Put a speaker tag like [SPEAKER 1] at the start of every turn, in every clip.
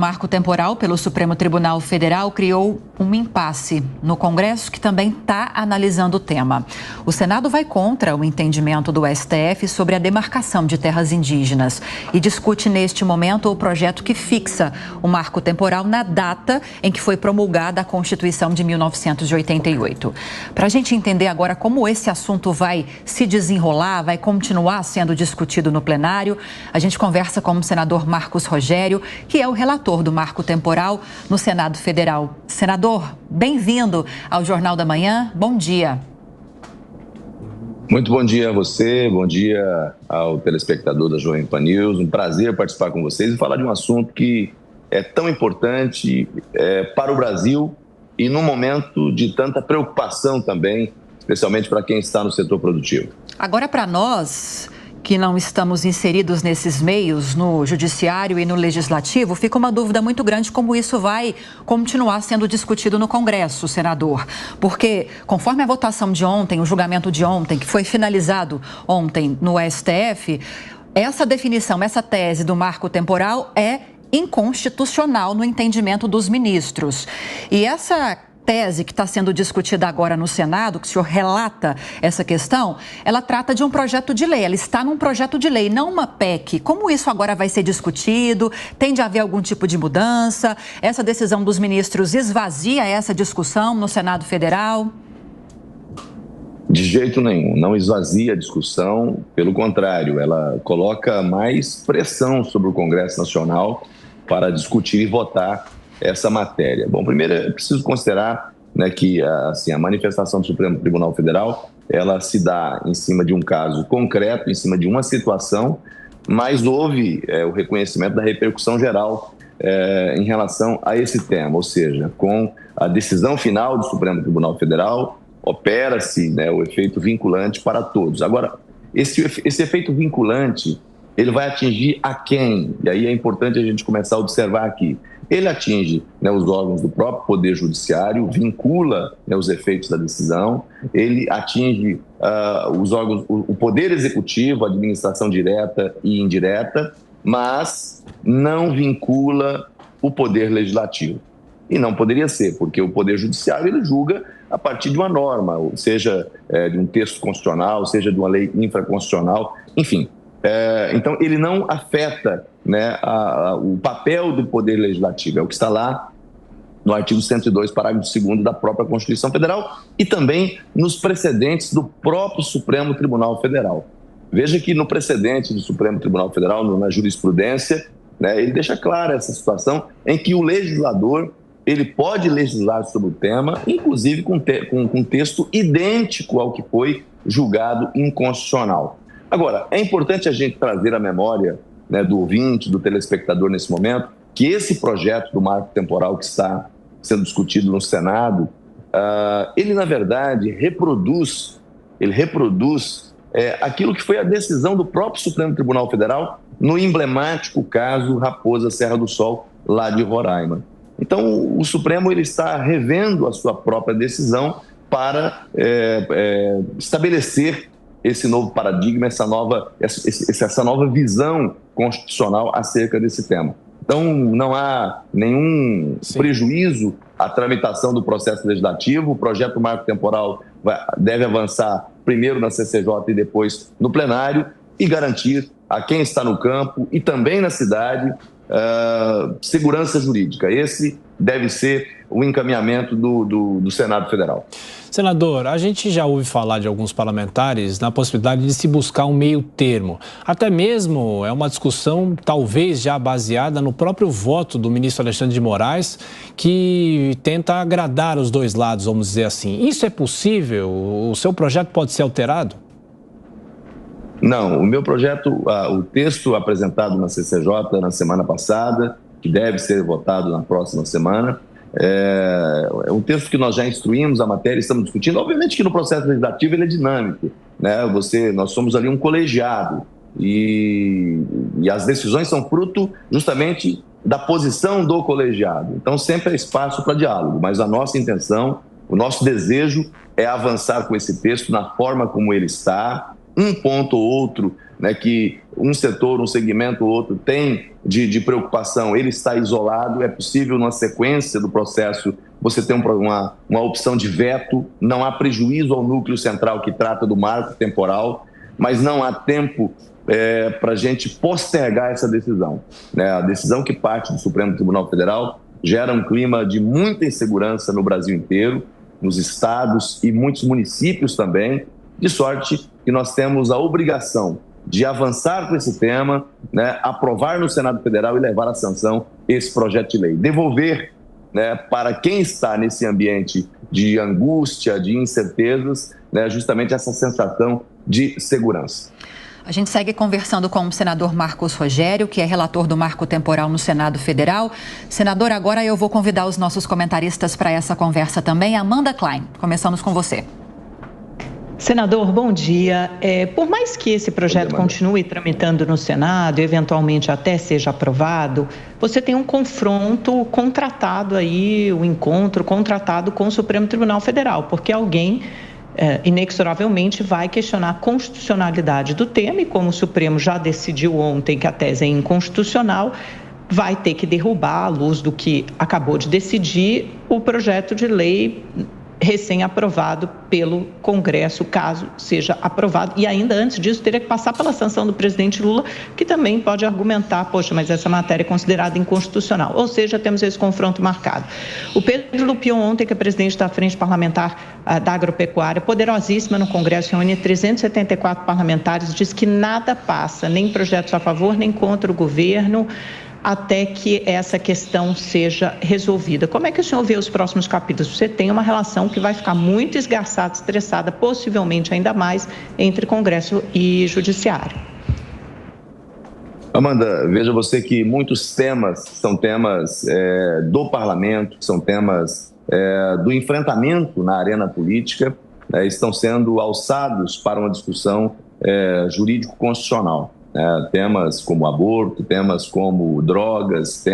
[SPEAKER 1] Marco temporal pelo Supremo Tribunal Federal criou um impasse no Congresso, que também está analisando o tema. O Senado vai contra o entendimento do STF sobre a demarcação de terras indígenas e discute neste momento o projeto que fixa o marco temporal na data em que foi promulgada a Constituição de 1988. Para a gente entender agora como esse assunto vai se desenrolar, vai continuar sendo discutido no plenário, a gente conversa com o senador Marcos Rogério, que é o relator do marco temporal no Senado Federal. Senador, bem-vindo ao Jornal da Manhã. Bom dia.
[SPEAKER 2] Muito bom dia a você, bom dia ao telespectador da Jovem Pan News. Um prazer participar com vocês e falar de um assunto que é tão importante para o Brasil e num momento de tanta preocupação também, especialmente para quem está no setor produtivo.
[SPEAKER 1] Agora, para nós que não estamos inseridos nesses meios, no judiciário e no legislativo, fica uma dúvida muito grande como isso vai continuar sendo discutido no Congresso, senador. Porque, conforme a votação de ontem, o julgamento de ontem, que foi finalizado ontem no STF, essa definição, essa tese do marco temporal é inconstitucional no entendimento dos ministros. E essa tese que está sendo discutida agora no Senado, que o senhor relata essa questão, ela trata de um projeto de lei, ela está num projeto de lei, não uma PEC. Como isso agora vai ser discutido? Tende a haver algum tipo de mudança? Essa decisão dos ministros esvazia essa discussão no Senado Federal?
[SPEAKER 2] De jeito nenhum, não esvazia a discussão, pelo contrário, ela coloca mais pressão sobre o Congresso Nacional para discutir e votar essa matéria. Bom, primeiro é preciso considerar, né, que assim, a manifestação do Supremo Tribunal Federal, ela se dá em cima de um caso concreto, em cima de uma situação, mas houve o reconhecimento da repercussão geral em relação a esse tema, ou seja, com a decisão final do Supremo Tribunal Federal, opera-se, né, o efeito vinculante para todos. Agora, esse efeito vinculante, ele vai atingir a quem? E aí é importante a gente começar a observar aqui. Ele atinge, né, os órgãos do próprio Poder Judiciário, vincula, né, os efeitos da decisão, ele atinge os órgãos, o Poder Executivo, a administração direta e indireta, mas não vincula o Poder Legislativo. E não poderia ser, porque o Poder Judiciário ele julga a partir de uma norma, seja de um texto constitucional, seja de uma lei infraconstitucional, enfim. Então, ele não afeta, né, o papel do Poder Legislativo, é o que está lá no artigo 102, parágrafo 2º da própria Constituição Federal e também nos precedentes do próprio Supremo Tribunal Federal. Veja que no precedente do Supremo Tribunal Federal, na jurisprudência, né, ele deixa clara essa situação em que o legislador ele pode legislar sobre o tema, inclusive com texto idêntico ao que foi julgado inconstitucional. Agora, é importante a gente trazer à memória, né, do ouvinte, do telespectador nesse momento, que esse projeto do marco temporal que está sendo discutido no Senado, ele, na verdade, reproduz aquilo que foi a decisão do próprio Supremo Tribunal Federal no emblemático caso Raposa Serra do Sol, lá de Roraima. Então, o Supremo ele está revendo a sua própria decisão para estabelecer esse novo paradigma, essa nova visão constitucional acerca desse tema. Então, não há nenhum prejuízo à tramitação do processo legislativo. O projeto marco temporal deve avançar primeiro na CCJ e depois no plenário e garantir a quem está no campo e também na cidade segurança jurídica. Esse deve ser o encaminhamento do Senado Federal.
[SPEAKER 3] Senador, a gente já ouve falar de alguns parlamentares na possibilidade de se buscar um meio termo. Até mesmo é uma discussão talvez já baseada no próprio voto do ministro Alexandre de Moraes, que tenta agradar os dois lados, vamos dizer assim. Isso é possível? O seu projeto pode ser alterado?
[SPEAKER 2] Não, o meu projeto, o texto apresentado na CCJ na semana passada, que deve ser votado na próxima semana, é um texto que nós já instruímos a matéria, estamos discutindo. Obviamente que no processo legislativo ele é dinâmico, né? Nós somos ali um colegiado e as decisões são fruto justamente da posição do colegiado. Então sempre há espaço para diálogo, mas a nossa intenção, o nosso desejo é avançar com esse texto na forma como ele está, um ponto ou outro, né, que um setor, um segmento ou outro tem de preocupação, ele está isolado, é possível, na sequência do processo, você ter uma opção de veto, não há prejuízo ao núcleo central que trata do marco temporal, mas não há tempo para a gente postergar essa decisão, né? A decisão que parte do Supremo Tribunal Federal gera um clima de muita insegurança no Brasil inteiro, nos estados e muitos municípios também, de sorte que nós temos a obrigação de avançar com esse tema, né, aprovar no Senado Federal e levar à sanção esse projeto de lei. Devolver, né, para quem está nesse ambiente de angústia, de incertezas, né, justamente essa sensação de segurança.
[SPEAKER 1] A gente segue conversando com o senador Marcos Rogério, que é relator do Marco Temporal no Senado Federal. Senador, agora eu vou convidar os nossos comentaristas para essa conversa também. Amanda Klein, começamos com você.
[SPEAKER 4] Senador, bom dia. Por mais que esse projeto continue tramitando no Senado e eventualmente até seja aprovado, você tem um confronto contratado aí, um encontro contratado com o Supremo Tribunal Federal, porque alguém inexoravelmente vai questionar a constitucionalidade do tema e como o Supremo já decidiu ontem que a tese é inconstitucional, vai ter que derrubar, à luz do que acabou de decidir, o projeto de lei recém-aprovado pelo Congresso, caso seja aprovado. E ainda antes disso, teria que passar pela sanção do presidente Lula, que também pode argumentar, poxa, mas essa matéria é considerada inconstitucional. Ou seja, temos esse confronto marcado. O Pedro Lupion, ontem, que é presidente da Frente Parlamentar da Agropecuária, poderosíssima no Congresso, reúne 374 parlamentares, diz que nada passa, nem projetos a favor, nem contra o governo, até que essa questão seja resolvida. Como é que o senhor vê os próximos capítulos? Você tem uma relação que vai ficar muito esgarçada, estressada, possivelmente ainda mais, entre Congresso e Judiciário.
[SPEAKER 2] Amanda, veja você que muitos temas são temas do parlamento, são temas do enfrentamento na arena política, estão sendo alçados para uma discussão jurídico-constitucional. Temas como aborto, temas como drogas,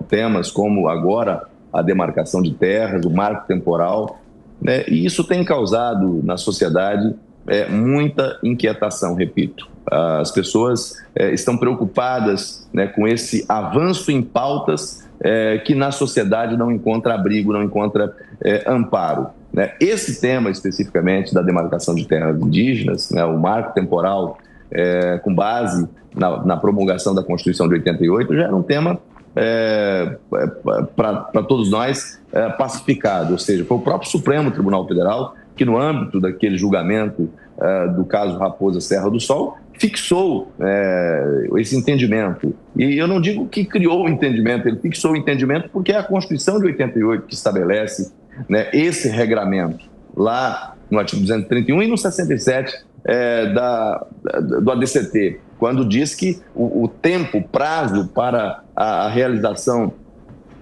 [SPEAKER 2] temas como agora a demarcação de terras, o marco temporal, né? E isso tem causado na sociedade muita inquietação, repito. As pessoas estão preocupadas, né, com esse avanço em pautas que na sociedade não encontra abrigo, não encontra amparo, né? Esse tema especificamente da demarcação de terras indígenas, né, o marco temporal, com base na promulgação da Constituição de 88, já era um tema para todos nós pacificado, ou seja, foi o próprio Supremo Tribunal Federal que, no âmbito daquele julgamento do caso Raposa Serra do Sol, fixou esse entendimento. E eu não digo que criou o entendimento, ele fixou o entendimento porque é a Constituição de 88 que estabelece, né, esse regramento, lá no artigo 231 e no 67 do ADCT, quando diz que o tempo, o prazo para a realização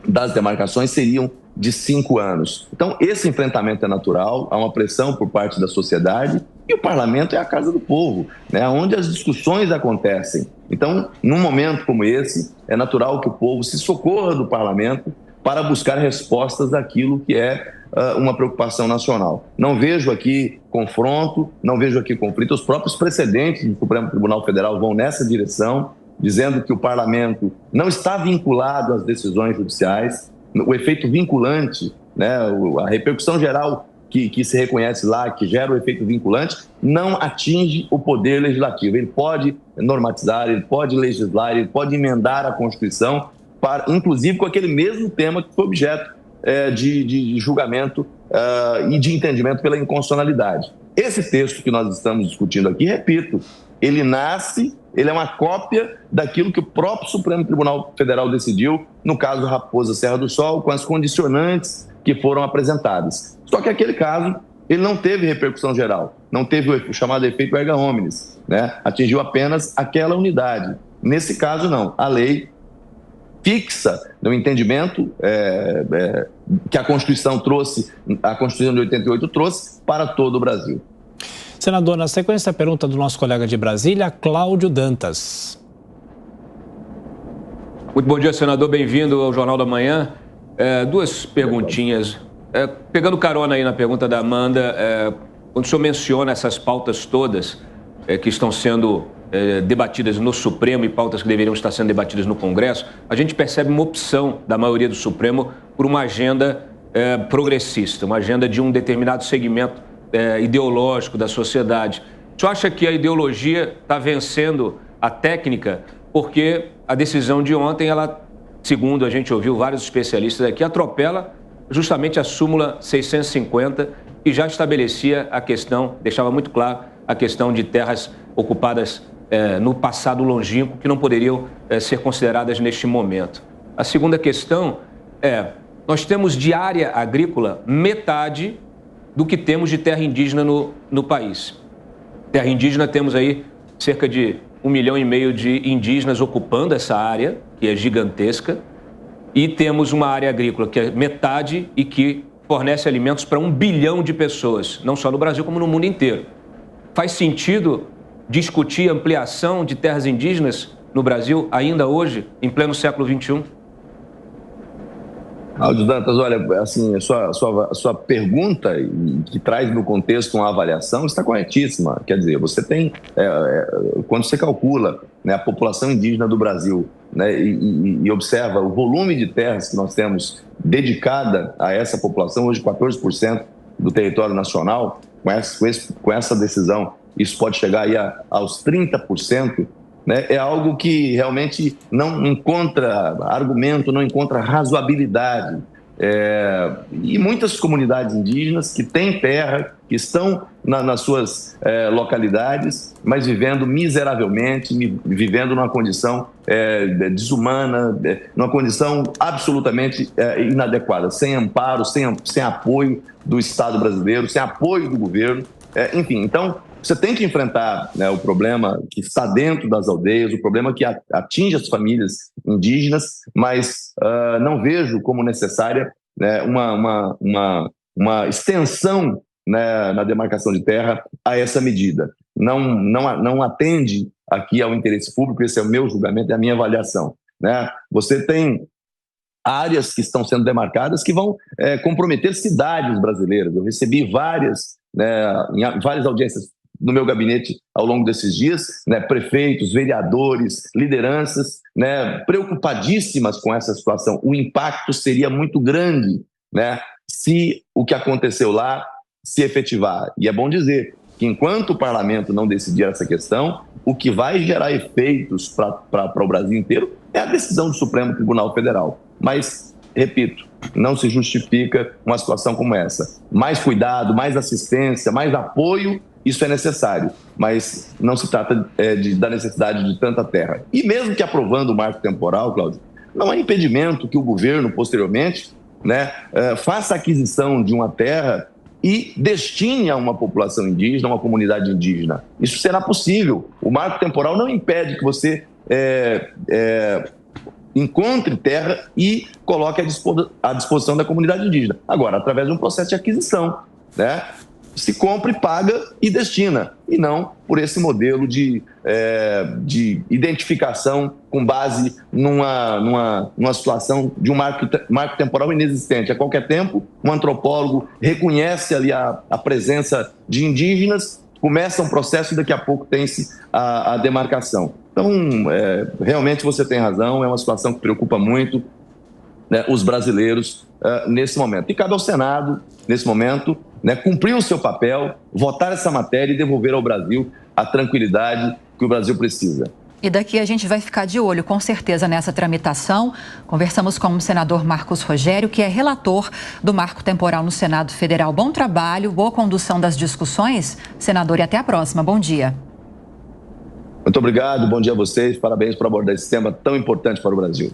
[SPEAKER 2] das demarcações seriam de 5 anos. Então, esse enfrentamento é natural, há uma pressão por parte da sociedade e o parlamento é a casa do povo, né, onde as discussões acontecem. Então, num momento como esse, é natural que o povo se socorra do parlamento para buscar respostas daquilo que é uma preocupação nacional. Não vejo aqui confronto, não vejo aqui conflito. Os próprios precedentes do Supremo Tribunal Federal vão nessa direção, dizendo que o parlamento não está vinculado às decisões judiciais. O efeito vinculante, né, a repercussão geral que se reconhece lá, que gera o efeito vinculante, não atinge o poder legislativo. Ele pode normatizar, ele pode legislar, ele pode emendar a Constituição, inclusive com aquele mesmo tema que foi objeto de julgamento e de entendimento pela inconstitucionalidade. Esse texto que nós estamos discutindo aqui, repito, ele é uma cópia daquilo que o próprio Supremo Tribunal Federal decidiu no caso da Raposa Serra do Sol, com as condicionantes que foram apresentadas. Só que aquele caso, ele não teve repercussão geral, não teve o chamado efeito erga omnes, né? Atingiu apenas aquela unidade. Nesse caso, não. A lei fixa no entendimento que a Constituição trouxe, a Constituição de 88 trouxe para todo o Brasil.
[SPEAKER 3] Senador, na sequência, a pergunta do nosso colega de Brasília, Cláudio Dantas.
[SPEAKER 5] Muito bom dia, senador. Bem-vindo ao Jornal da Manhã. Duas perguntinhas. Pegando carona aí na pergunta da Amanda, quando o senhor menciona essas pautas todas, que estão sendo debatidas no Supremo e pautas que deveriam estar sendo debatidas no Congresso, a gente percebe uma opção da maioria do Supremo por uma agenda progressista, uma agenda de um determinado segmento ideológico da sociedade. O senhor acha que a ideologia está vencendo a técnica? Porque a decisão de ontem, ela, segundo a gente ouviu vários especialistas aqui, atropela justamente a súmula 650, que já estabelecia a questão, deixava muito claro a questão de terras ocupadas no passado longínquo, que não poderiam ser consideradas neste momento. A segunda questão nós temos de área agrícola metade do que temos de terra indígena no país. Terra indígena, temos aí cerca de 1,5 milhão de indígenas ocupando essa área, que é gigantesca, e temos uma área agrícola que é metade e que fornece alimentos para 1 bilhão de pessoas, não só no Brasil como no mundo inteiro. Faz sentido discutir ampliação de terras indígenas no Brasil ainda hoje, em pleno século XXI?
[SPEAKER 2] Aldo Dantas, olha, assim, a sua pergunta, que traz no contexto uma avaliação, está corretíssima. Quer dizer, você tem, quando você calcula, né, a população indígena do Brasil, né, e observa o volume de terras que nós temos dedicada a essa população, hoje 14% do território nacional, com essa decisão, isso pode chegar aí aos 30%, né, é algo que realmente não encontra argumento, não encontra razoabilidade. E muitas comunidades indígenas que têm terra, que estão nas suas localidades, mas vivendo miseravelmente, vivendo numa condição desumana, numa condição absolutamente inadequada, sem amparo, sem apoio do Estado brasileiro, sem apoio do governo. Enfim, então, você tem que enfrentar, né, o problema que está dentro das aldeias, o problema que atinge as famílias indígenas, mas não vejo como necessária, né, uma extensão, né, na demarcação de terra a essa medida. Não atende aqui ao interesse público, esse é o meu julgamento, é a minha avaliação, né? Você tem áreas que estão sendo demarcadas que vão comprometer cidades brasileiras. Eu recebi várias audiências no meu gabinete ao longo desses dias, né, prefeitos, vereadores, lideranças, né, preocupadíssimas com essa situação. O impacto seria muito grande, né, se o que aconteceu lá se efetivar. E é bom dizer que enquanto o parlamento não decidir essa questão, o que vai gerar efeitos para o Brasil inteiro é a decisão do Supremo Tribunal Federal. Mas, repito, não se justifica uma situação como essa. Mais cuidado, mais assistência, mais apoio, isso é necessário, mas não se trata da necessidade de tanta terra. E mesmo que aprovando o marco temporal, Cláudio, não há impedimento que o governo, posteriormente, né, faça a aquisição de uma terra e destine a uma população indígena, a uma comunidade indígena. Isso será possível. O marco temporal não impede que você encontre terra e coloque à disposição da comunidade indígena. Agora, através de um processo de aquisição, né? Se compra e paga e destina, e não por esse modelo de identificação com base numa situação de um marco temporal inexistente. A qualquer tempo, um antropólogo reconhece ali a presença de indígenas, começa um processo e daqui a pouco tem-se a demarcação. Então, realmente você tem razão, é uma situação que preocupa muito, né, os brasileiros nesse momento. E cabe ao Senado, nesse momento, né, cumprir o seu papel, votar essa matéria e devolver ao Brasil a tranquilidade que o Brasil precisa.
[SPEAKER 1] E daqui a gente vai ficar de olho, com certeza, nessa tramitação. Conversamos com o senador Marcos Rogério, que é relator do Marco Temporal no Senado Federal. Bom trabalho, boa condução das discussões, senador, e até a próxima. Bom dia.
[SPEAKER 2] Muito obrigado, bom dia a vocês, parabéns por abordar esse tema tão importante para o Brasil.